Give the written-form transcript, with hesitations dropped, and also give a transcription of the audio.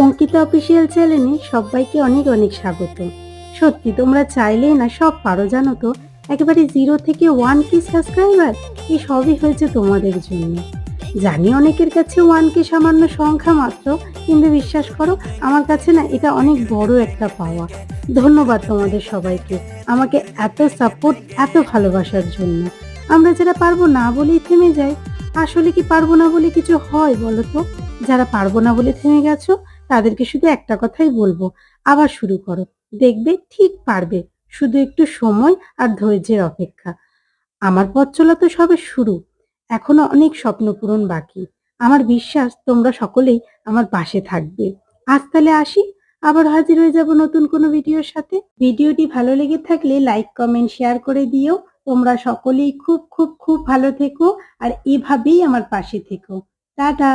Ankita official চ্যানেলে সবাইকে অনেক অনেক স্বাগত। সত্যি তোমরা চাইলেই না সব পারো, জানো তো। একেবারে 0 থেকে 1K সাবস্ক্রাইবার, এই সবই হয়েছে তোমাদের জন্য। জানি অনেকের কাছে 1K সামান্য সংখ্যা মাত্র, কিন্তু বিশ্বাস করো, আমার কাছে না এটা অনেক বড় একটা পাওয়া। ধন্যবাদ তোমাদের সবাইকে আমাকে এত সাপোর্ট, এত ভালোবাসার জন্য। আমরা যারা পারবো না বলেই থেমে যাই, আসলে কি পারবো না বলে কিছু হয় বলো তো? যারা পারবো না বলে থেমে গেছো, তাদেরকে শুধু একটা কথাই বলবো, আবার শুরু করো। দেখবে ঠিক পারবে। শুধু একটু সময় আর ধৈর্যের অপেক্ষা। আমার পথ চলা তো সবে শুরু। এখনো অনেক স্বপ্ন পূরণ বাকি। আমার বিশ্বাস তোমরা সকলেই আমার পাশে থাকবে। আজ তাহলে আসি। আবার হাজির হয়ে যাব নতুন কোনো ভিডিওর সাথে। ভিডিওটি ভালো লেগে থাকলে লাইক, কমেন্ট, শেয়ার করে দিও। তোমরা সকলেই খুব খুব খুব ভালো থেকো আর এভাবেই আমার পাশে থেকো। টাটা।